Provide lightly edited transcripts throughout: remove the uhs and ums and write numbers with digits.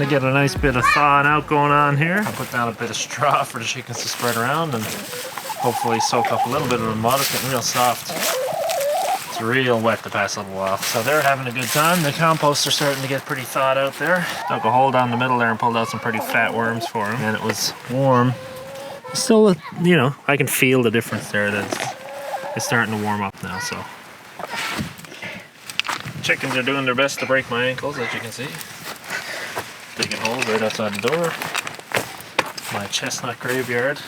to get a nice bit of thawing out going on here. I'll put down a bit of straw for the chickens to spread around and hopefully soak up a little bit of the mud. It's getting real soft. It's real wet the past little while. So they're having a good time. The composts are starting to get pretty thawed out there. Dug a hole down the middle there and pulled out some pretty fat worms for them. And it was warm. Still, you know, I can feel the difference there. It's starting to warm up now, so. Chickens are doing their best to break my ankles, as you can see. Digging holes right outside the door. My chestnut graveyard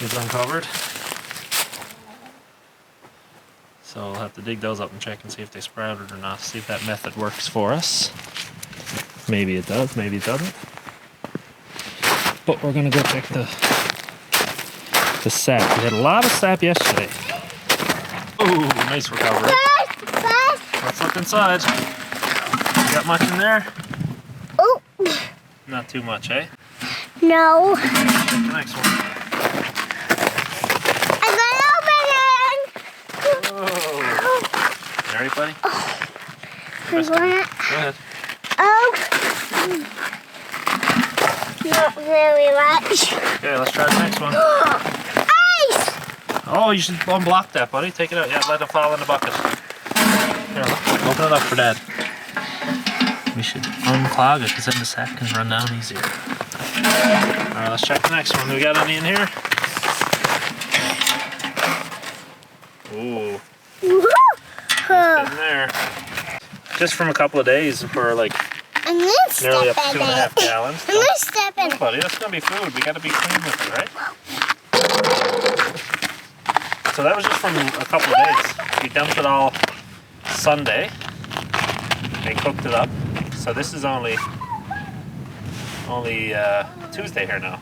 is uncovered. So we'll have to dig those up and check and see if they sprouted or not. See if that method works for us. Maybe it does, maybe it doesn't. But we're gonna go check the sap. We had a lot of sap yesterday. Ooh, nice recovery. Let's look inside. You got much in there? Oh. Not too much, eh? No. Check the next one. I'm gonna open it. Whoa. You ready, buddy? Go ahead. Oh. Not very much. Okay, let's try the next one. Ice! Oh, you should unblock that, buddy. Take it out. Yeah, let it fall in the bucket. Here, open it up for Dad. We should unclog it because then the sap can run down easier. Alright, let's check the next one. We got any in here? Ooh. What's in there? Just from a couple of days for like nearly up to 2.5 gallons. I'm gonna step in it. Buddy, that's gonna be food. We gotta be clean with it, right? So that was just from a couple of days. We dumped it all Sunday. They cooked it up. So this is only Tuesday here now.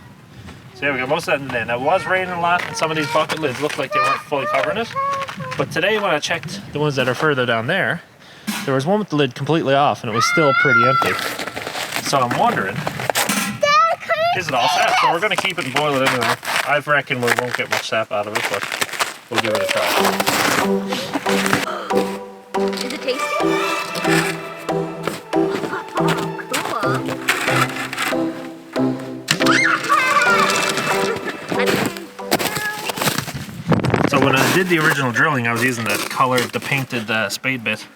So yeah, we got most of that in there. Now it was raining a lot and some of these bucket lids looked like they weren't fully covering it. But today when I checked the ones that are further down there was one with the lid completely off and it was still pretty empty. So I'm wondering, is it all sap? So we're gonna keep it and boil it anyway. I reckon we won't get much sap out of it, but we'll give it a try. Is it tasty? So when I did the original drilling, I was using the painted spade bit.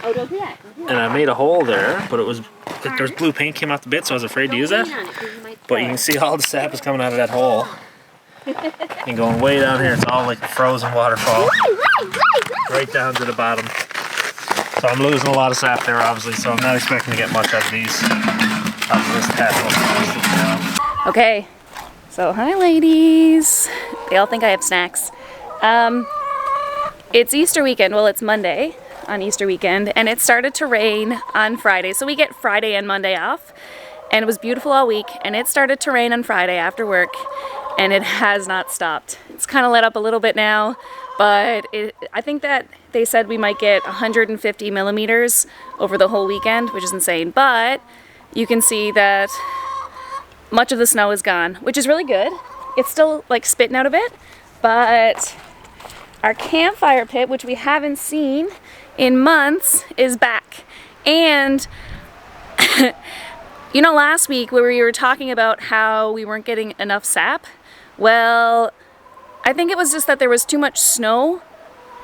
Oh, don't do that. And I made a hole there, but there's blue paint came off the bit, so I was afraid to use that. But you can see all the sap is coming out of that hole. And going way down here, it's all like a frozen waterfall. Right down to the bottom. So I'm losing a lot of sap there, obviously, so I'm not expecting to get much out of these. Out of this tap. Okay, so hi ladies. They all think I have snacks. It's Easter weekend, well it's Monday on Easter weekend, and it started to rain on Friday, so we get Friday and Monday off, and it was beautiful all week, and it started to rain on Friday after work, and it has not stopped. It's kind of let up a little bit now, but I think that they said we might get 150 millimeters over the whole weekend, which is insane, but you can see that much of the snow is gone, which is really good. It's still like spitting out a bit, but our campfire pit, which we haven't seen in months, is back. And you know, last week where we were talking about how we weren't getting enough sap, well, I think it was just that there was too much snow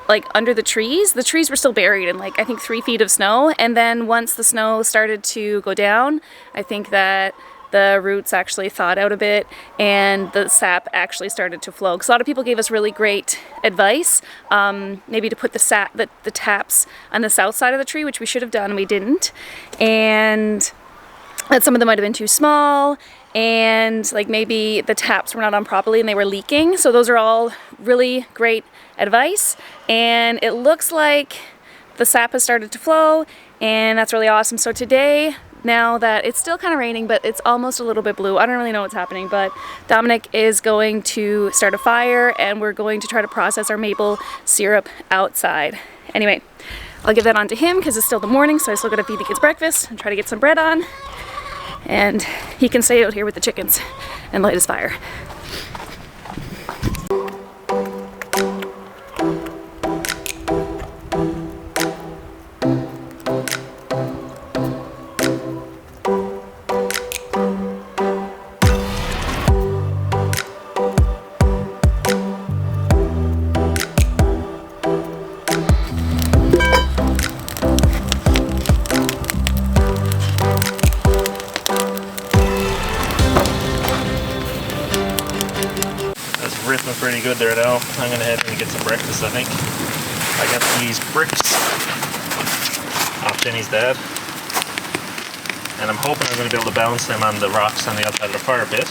like under the trees. The trees were still buried in like I think 3 feet of snow, and then once the snow started to go down, I think that the roots actually thawed out a bit and the sap actually started to flow. Because a lot of people gave us really great advice, maybe to put the taps on the south side of the tree, which we should have done and we didn't, and that some of them might have been too small, and like maybe the taps were not on properly and they were leaking. So those are all really great advice, and it looks like the sap has started to flow, and that's really awesome. So today, now that it's still kind of raining, but it's almost a little bit blue, I don't really know what's happening, but Dominic is going to start a fire and we're going to try to process our maple syrup outside. Anyway, I'll give that on to him because it's still the morning, so I still gotta feed the kids breakfast and try to get some bread on, and he can stay out here with the chickens and light his fire. ripping pretty good there now. I'm gonna head and get some breakfast, I think. I got these bricks off Jenny's dad. And I'm hoping I'm gonna be able to balance them on the rocks on the outside of the fire pit.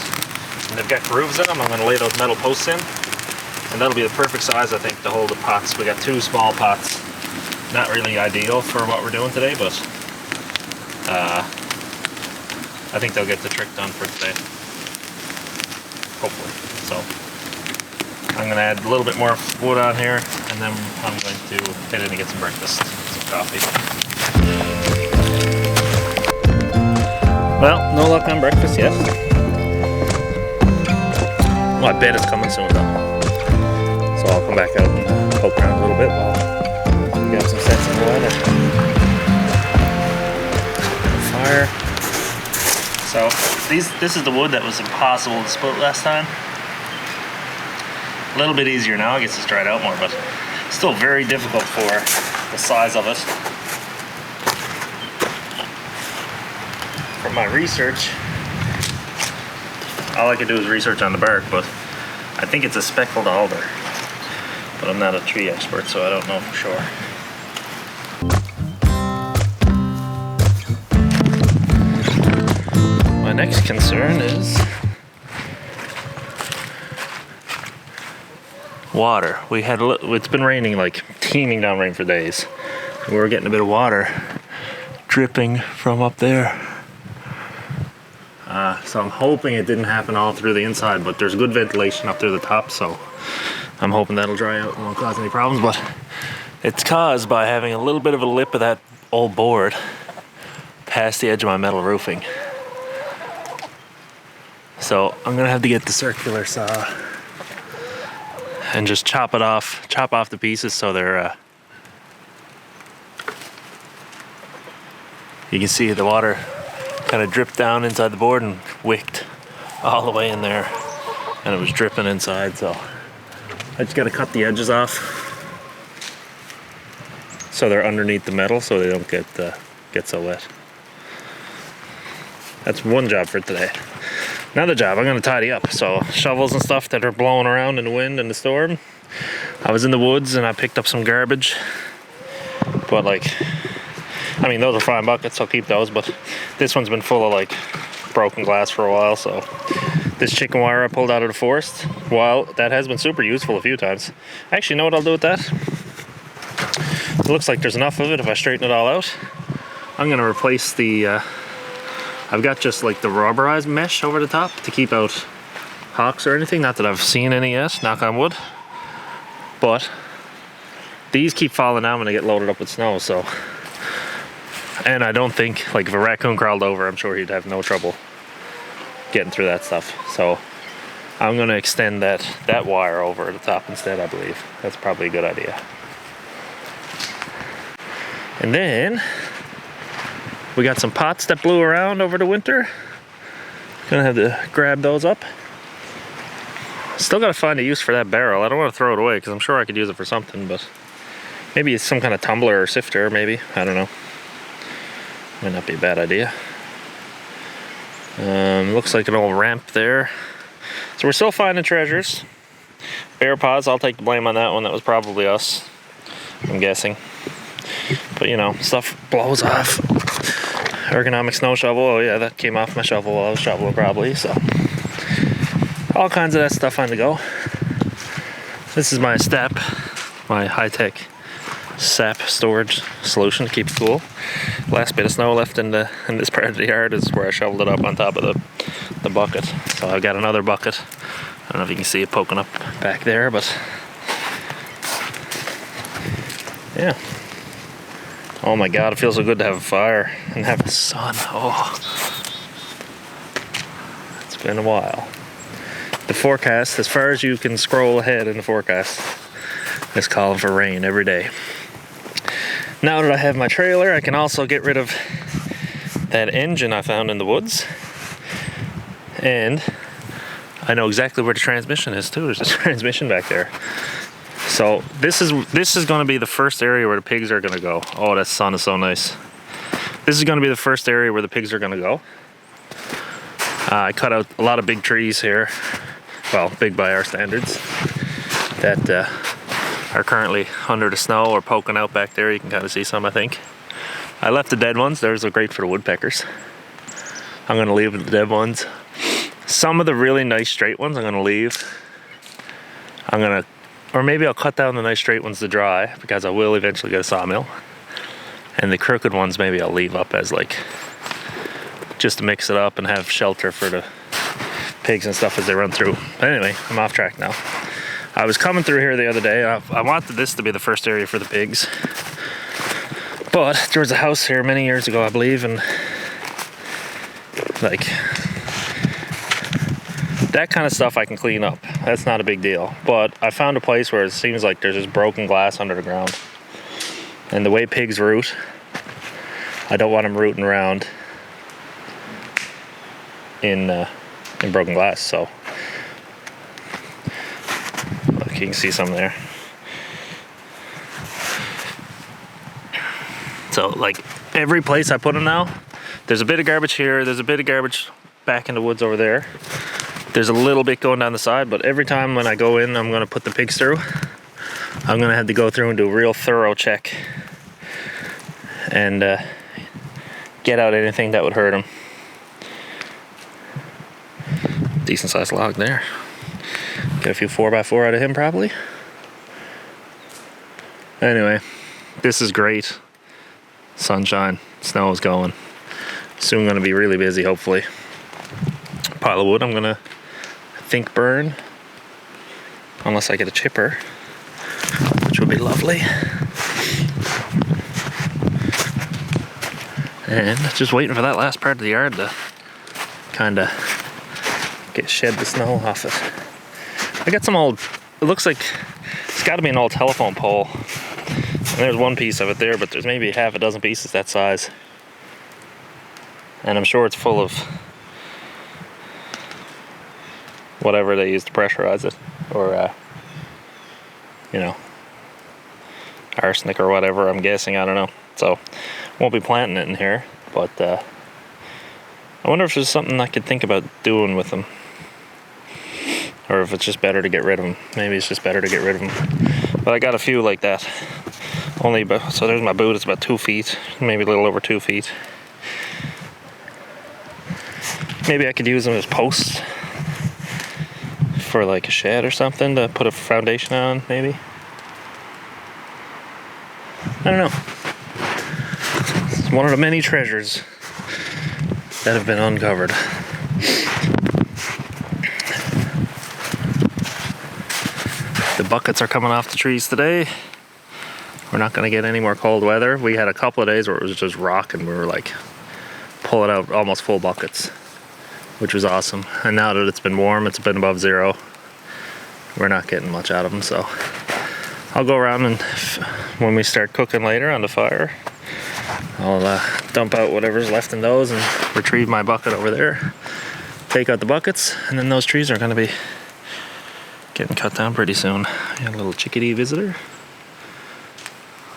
And they've got grooves in them. I'm gonna lay those metal posts in. And that'll be the perfect size, I think, to hold the pots. We got 2 small pots. Not really ideal for what we're doing today, but I think they'll get the trick done for today. Hopefully. So I'm gonna add a little bit more wood on here, and then I'm going to head in and get some breakfast, some coffee. Well, no luck on breakfast yet. Well, I bet it's coming soon though. So I'll come back out and poke around a little bit while we got some sense in the weather. Fire. So this is the wood that was impossible to split last time. A little bit easier now, I guess it's dried out more, but still very difficult for the size of it. From my research, all I could do is research on the bark, but I think it's a speckled alder. But I'm not a tree expert, so I don't know for sure. My next concern is water. It's been raining, like teeming down rain for days. We were getting a bit of water dripping from up there. So I'm hoping it didn't happen all through the inside, but there's good ventilation up through the top, so I'm hoping that'll dry out and won't cause any problems. But it's caused by having a little bit of a lip of that old board past the edge of my metal roofing. So I'm gonna have to get the circular saw and just chop off the pieces so they're you can see the water kind of dripped down inside the board and wicked all the way in there, and it was dripping inside. So I just got to cut the edges off so they're underneath the metal so they don't get so wet. That's one job for today. Another job, I'm going to tidy up. So shovels and stuff that are blowing around in the wind and the storm. I was in the woods and I picked up some garbage, but I mean, those are fine buckets, I'll keep those, but this one's been full of like broken glass for a while. So this chicken wire I pulled out of the forest, well, that has been super useful a few times. Actually, you know what I'll do with that? It looks like there's enough of it if I straighten it all out. I'm gonna replace the, I've got just like the rubberized mesh over the top to keep out hawks or anything. Not that I've seen any yet, knock on wood. But these keep falling down when they get loaded up with snow, so. And I don't think, like if a raccoon crawled over, I'm sure he'd have no trouble getting through that stuff. So I'm gonna extend that wire over the top instead, I believe. That's probably a good idea. And then we got some pots that blew around over the winter. Gonna have to grab those up. Still gotta find a use for that barrel. I don't want to throw it away because I'm sure I could use it for something, but maybe it's some kind of tumbler or sifter, maybe. I don't know. Might not be a bad idea. Looks like an old ramp there. So we're still finding treasures. Bear paws, I'll take the blame on that one. That was probably us, I'm guessing. But you know, stuff blows off. Ergonomic snow shovel, oh yeah, that came off my shovel while I was shoveling probably, so. All kinds of that stuff on the go. This is my step, my high-tech sap storage solution to keep it cool. Last bit of snow left in this part of the yard is where I shoveled it up on top of the bucket. So I've got another bucket. I don't know if you can see it poking up back there, but yeah. Oh my God, it feels so good to have a fire and have the sun. Oh, it's been a while. The forecast, as far as you can scroll ahead in the forecast, is calling for rain every day. Now that I have my trailer, I can also get rid of that engine I found in the woods. And I know exactly where the transmission is too. There's a transmission back there. So this is going to be the first area where the pigs are going to go. Oh, that sun is so nice. This is going to be the first area where the pigs are going to go. I cut out a lot of big trees here. well, big by our standards, that are currently under the snow or poking out back there. You can kind of see some, I think. I left the dead ones. Those are great for the woodpeckers. I'm going to leave the dead ones. Some of the really nice straight ones I'm going to leave. Or maybe I'll cut down the nice straight ones to dry, because I will eventually get a sawmill. And the crooked ones maybe I'll leave up as like, just to mix it up and have shelter for the pigs and stuff as they run through. But anyway, I'm off track now. I was coming through here the other day. I wanted this to be the first area for the pigs. But there was a house here many years ago, I believe, and like, that kind of stuff I can clean up. That's not a big deal. But I found a place where it seems like there's just broken glass under the ground. And the way pigs root, I don't want them rooting around in broken glass. So look, you can see some there. So like every place I put them now, there's a bit of garbage here, there's a bit of garbage back in the woods over there. There's a little bit going down the side, but every time when I go in, I'm gonna put the pigs through, I'm gonna have to go through and do a real thorough check and get out anything that would hurt them. Decent sized log there. Get a few 4x4 out of him probably. Anyway, this is great. Sunshine, snow is going. Soon gonna be really busy, hopefully. Pile of wood I'm gonna, I think, burn. Unless I get a chipper, which would be lovely. And just waiting for that last part of the yard to kind of shed the snow off it. I got some old, it looks like it's got to be an old telephone pole. And there's one piece of it there, but there's maybe half a dozen pieces that size. And I'm sure it's full of whatever they use to pressurize it, or you know, arsenic or whatever, I'm guessing, I don't know. So won't be planting it in here, but I wonder if there's something I could think about doing with them, or if it's just better to get rid of them. Maybe it's just better to get rid of them. But I got a few like that. Only about, so there's my boot, it's about 2 feet, maybe a little over 2 feet. Maybe I could use them as posts for like a shed or something to put a foundation on, maybe. I don't know. It's one of the many treasures that have been uncovered. The buckets are coming off the trees today. We're not going to get any more cold weather. We had a couple of days where it was just rocking. We were like pulling out almost full buckets, which was awesome. And now that it's been warm, it's been above zero, we're not getting much out of them. So I'll go around, and when we start cooking later on the fire, I'll dump out whatever's left in those and retrieve my bucket over there, take out the buckets, and then those trees are going to be getting cut down pretty soon. Got a little chickadee visitor.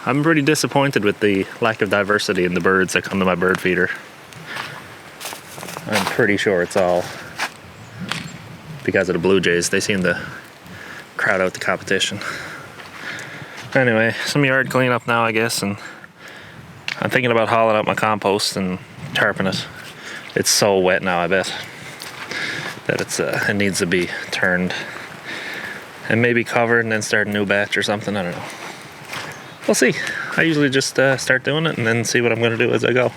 I'm pretty disappointed with the lack of diversity in the birds that come to my bird feeder. I'm pretty sure it's all because of the blue jays. They seem to crowd out the competition. Anyway, some yard cleanup now, I guess, and I'm thinking about hauling out my compost and tarping it. It's so wet now, I bet, that it needs to be turned and maybe covered and then start a new batch or something. I don't know. We'll see. I usually just start doing it and then see what I'm going to do as I go.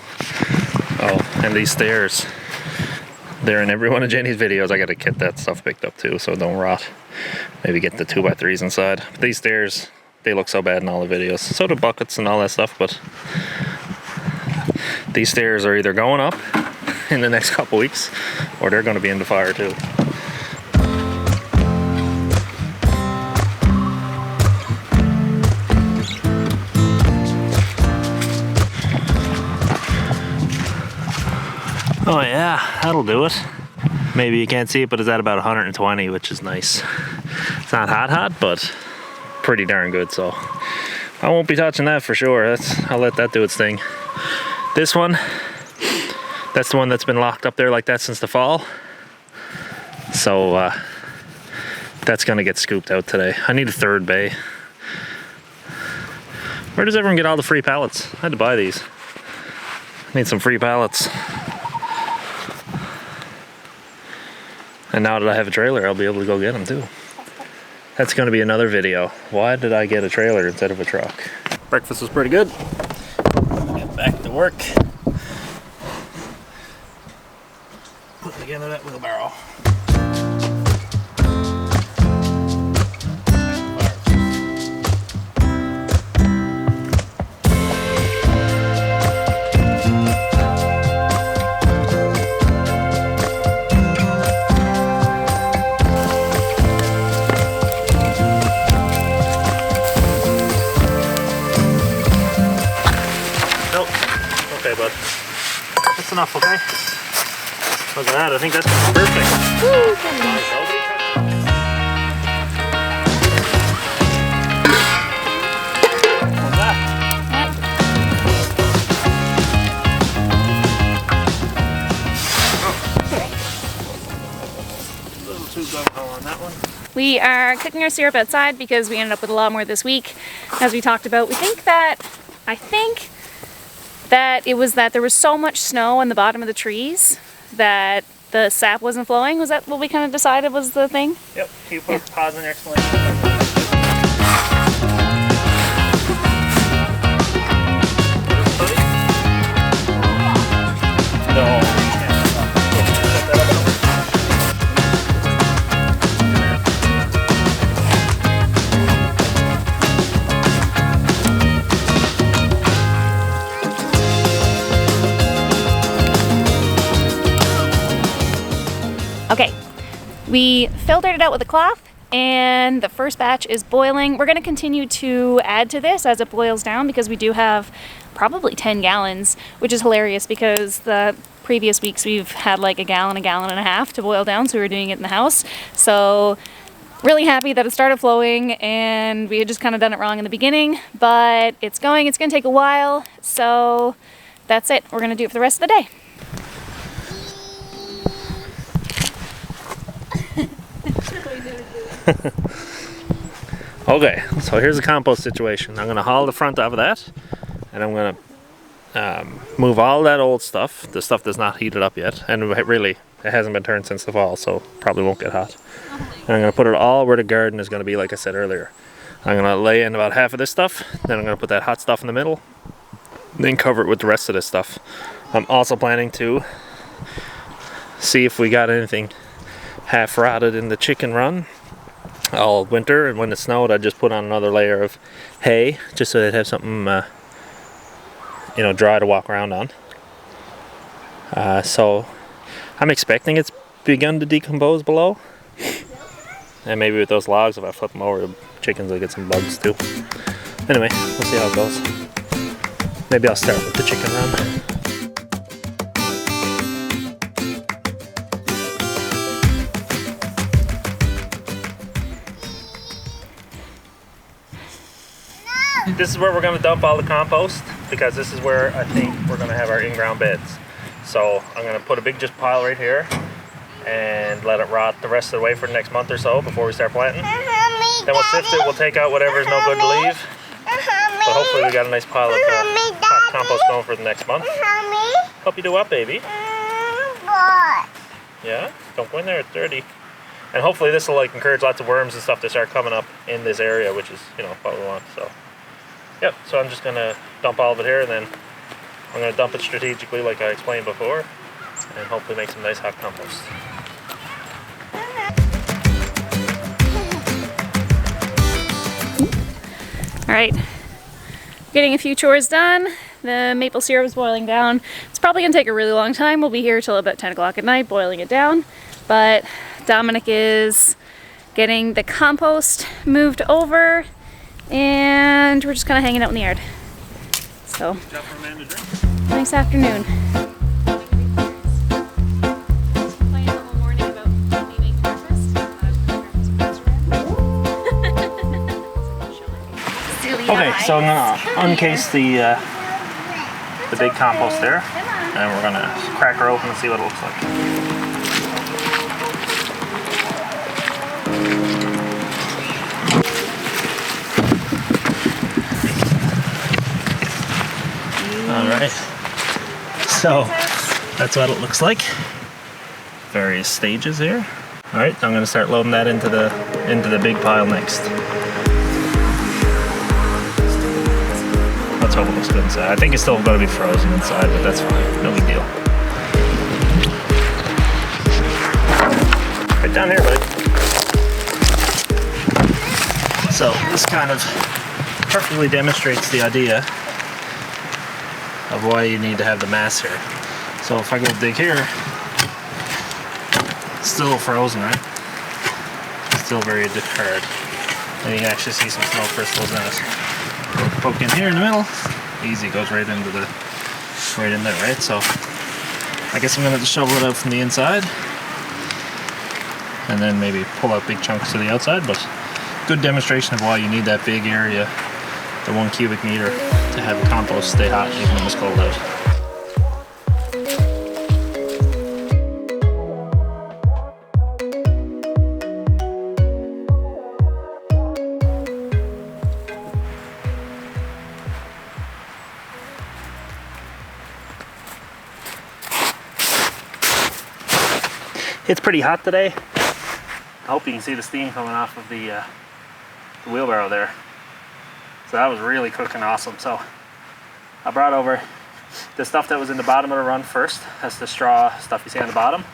Oh, and these stairs. They're in every one of Jenny's videos. I got to get that stuff picked up too, so it don't rot. Maybe get the 2x3s inside. But these stairs, they look so bad in all the videos. So do buckets and all that stuff, but these stairs are either going up in the next couple weeks, or they're going to be in the fire too. Oh yeah, that'll do it. Maybe you can't see it, but it's at about 120, which is nice. It's not hot, but pretty darn good, so I won't be touching that for sure. I'll let that do its thing. This one, that's the one that's been locked up there like that since the fall. So That's gonna get scooped out today. I need a third bay. Where does everyone get all the free pallets? I had to buy these. I need some free pallets. And now that I have a trailer, I'll be able to go get them too. That's gonna be another video. Why did I get a trailer instead of a truck? Breakfast was pretty good. Get back to work. Put together that wheelbarrow. Okay, bud. That's enough, okay? Look at that, I think that's perfect. What's that? A little too gung-ho on that one. We are cooking our syrup outside because we ended up with a lot more this week. As we talked about, I think that it was that there was so much snow on the bottom of the trees that the sap wasn't flowing. Was that what we kind of decided was the thing? Yep. Can you put a pause in your explanation? No. Okay, we filtered it out with a cloth and the first batch is boiling. We're going to continue to add to this as it boils down because we do have probably 10 gallons, which is hilarious because the previous weeks we've had like a gallon and a half to boil down, so we were doing it in the house. So really happy that it started flowing, and we had just kind of done it wrong in the beginning, but it's going to take a while, so that's it. We're going to do it for the rest of the day. Okay, so here's the compost situation. I'm gonna haul the front off of that, and I'm gonna move all that old stuff, the stuff that's not heated up yet, and it hasn't been turned since the fall, so probably won't get hot. And I'm gonna put it all where the garden is gonna be, like I said earlier. I'm gonna lay in about half of this stuff, then I'm gonna put that hot stuff in the middle, then cover it with the rest of this stuff. I'm also planning to see if we got anything half rotted in the chicken run all winter, and when it snowed I just put on another layer of hay just so they'd have something dry to walk around on. So I'm expecting it's begun to decompose below, and maybe with those logs, if I flip them over, the chickens will get some bugs too. Anyway, we'll see how it goes. Maybe I'll start with the chicken run. This is where we're going to dump all the compost, because this is where I think we're going to have our in-ground beds. So I'm going to put a big just pile right here and let it rot the rest of the way for the next month or so before we start planting. Then we'll sift it, we'll take out whatever is no good to leave. But hopefully we got a nice pile of hot compost going for the next month. Hope you do what, baby? Yeah? Don't go in there, it's dirty. And hopefully this will encourage lots of worms and stuff to start coming up in this area, which is, what we want. So, yep, so I'm just gonna dump all of it here, and then I'm gonna dump it strategically like I explained before, and hopefully make some nice hot compost. All right, getting a few chores done. The maple syrup is boiling down. It's probably gonna take a really long time. We'll be here till about 10 o'clock at night boiling it down, but Dominic is getting the compost moved over, and we're just kind of hanging out in the yard. So, nice afternoon. Okay, so I'm gonna uncase the big compost there, and we're gonna crack her open and see what it looks like. So that's what it looks like. Various stages here. All right, I'm gonna start loading that into the big pile next. Let's hope it looks good inside. I think it's still gonna be frozen inside, but that's fine, no big deal. Right down here, buddy. So this kind of perfectly demonstrates the idea of why you need to have the mass here. So if I go dig here, it's still frozen, right? It's still very hard. And you can actually see some snow crystals in it. Poke in here in the middle, easy, goes right in there, right? So I guess I'm gonna just shovel it out from the inside and then maybe pull out big chunks to the outside, but good demonstration of why you need that big area, the 1 cubic meter, to have the compost stay hot even when it's cold out. It's pretty hot today. I hope you can see the steam coming off of the wheelbarrow there. So that was really cooking awesome. So I brought over the stuff that was in the bottom of the run first. That's the straw stuff you see on the bottom.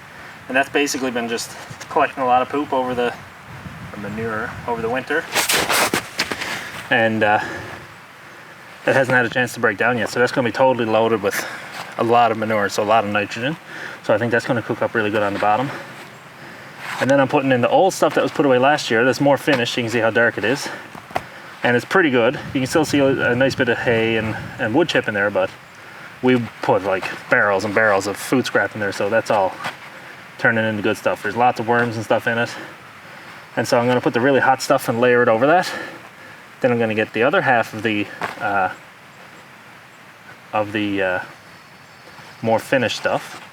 And that's basically been just collecting a lot of poop over the, or manure, over the winter. And it hasn't had a chance to break down yet. So that's gonna be totally loaded with a lot of manure, so a lot of nitrogen. So I think that's gonna cook up really good on the bottom. And then I'm putting in the old stuff that was put away last year. That's more finished. You can see how dark it is. And it's pretty good. You can still see a nice bit of hay and wood chip in there, but we put like barrels and barrels of food scrap in there, so that's all turning into good stuff. There's lots of worms and stuff in it. And so I'm gonna put the really hot stuff and layer it over that. Then I'm gonna get the other half of the more finished stuff,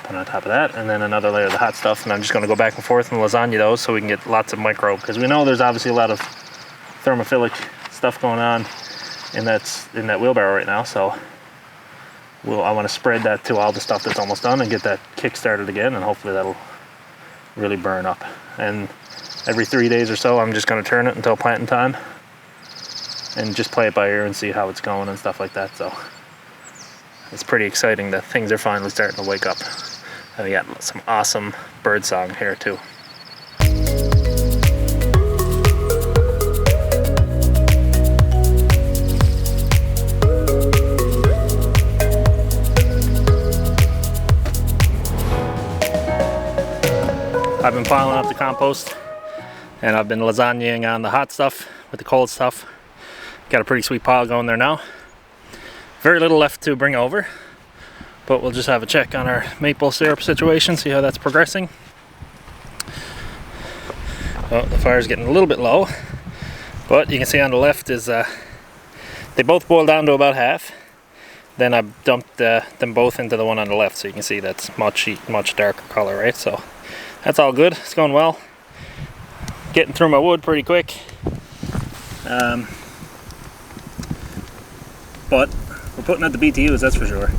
put on top of that, and then another layer of the hot stuff, and I'm just going to go back and forth and lasagna those so we can get lots of microbe, because we know there's obviously a lot of thermophilic stuff going on in that wheelbarrow right now. So I want to spread that to all the stuff that's almost done and get that kick started again, and hopefully that'll really burn up. And every 3 days or so I'm just going to turn it until planting time and just play it by ear and see how it's going and stuff like that. So it's pretty exciting that things are finally starting to wake up. And we got some awesome bird song here too. I've been piling up the compost and I've been lasagnaing on the hot stuff with the cold stuff. Got a pretty sweet pile going there now. Very little left to bring over, but we'll just have a check on our maple syrup situation, see how that's progressing. Oh, the fire's getting a little bit low, but you can see on the left is they both boil down to about half. Then I dumped them both into the one on the left, so you can see that's much darker color, right? So that's all good, it's going well. Getting through my wood pretty quick. But we're putting out the BTUs, that's for sure.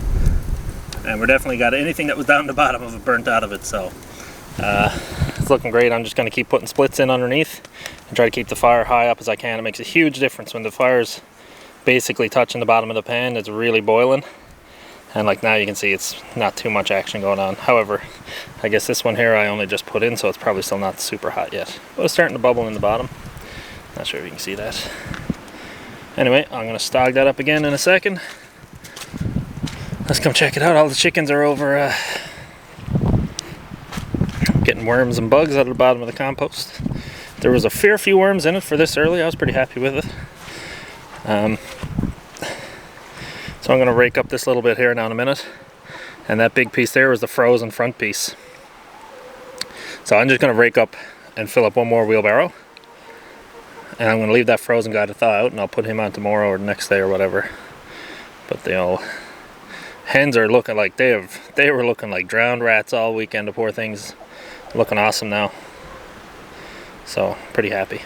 And we're definitely got anything that was down the bottom of it burnt out of it, so it's looking great. I'm just going to keep putting splits in underneath and try to keep the fire high up as I can. It makes a huge difference when the fire's basically touching the bottom of the pan. It's really boiling, and like now you can see it's not too much action going on. However, I guess this one here I only just put in, so it's probably still not super hot yet, but it's starting to bubble in the bottom. Not sure if you can see that. Anyway, I'm going to stog that up again in a second. Let's come check it out. All the chickens are over getting worms and bugs out of the bottom of the compost. There was a fair few worms in it for this early. I was pretty happy with it. So I'm going to rake up this little bit here now in a minute. And that big piece there was the frozen front piece. So I'm just going to rake up and fill up one more wheelbarrow. And I'm going to leave that frozen guy to thaw out, and I'll put him on tomorrow or the next day or whatever. But the old hens are looking like they were looking like drowned rats all weekend. The poor things looking awesome now. So pretty happy.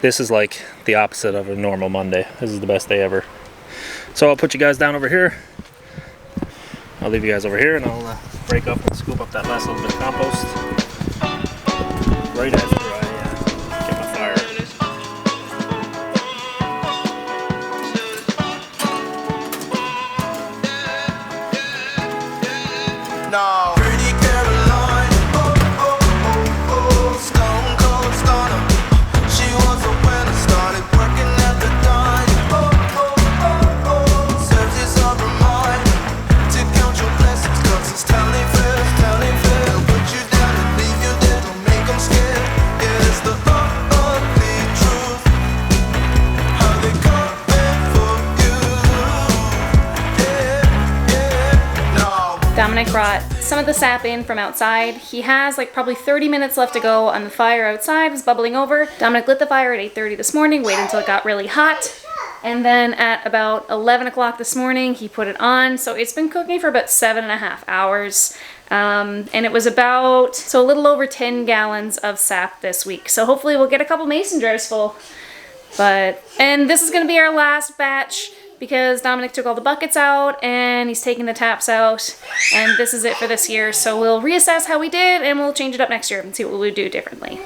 This is like the opposite of a normal Monday. This is the best day ever. So I'll put you guys down over here. I'll leave you guys over here and I'll break up and scoop up that last little bit of compost right after I get my fire. No. Pretty Caroline, oh, oh, oh, oh, stone cold stunner. She was a winner, started working at the dime. Oh, oh, oh, oh, serves you some reminder to count your blessings, 'cause it's telling fair. They'll put you down and leave you there, don't make them scared. Yeah, it's the ugly truth, how they coming for you. Yeah, yeah, no. Dominic brought some of the sap in from outside. He has like probably 30 minutes left to go on the fire outside. It's bubbling over. Dominic lit the fire at 8:30 this morning, waited until it got really hot. And then at about 11 o'clock this morning, he put it on. So it's been cooking for about 7.5 hours. And it was about, so a little over 10 gallons of sap this week. So hopefully we'll get a couple mason jars full. And this is gonna be our last batch because Dominic took all the buckets out and he's taking the taps out. And this is it for this year. So we'll reassess how we did and we'll change it up next year and see what we'll do differently.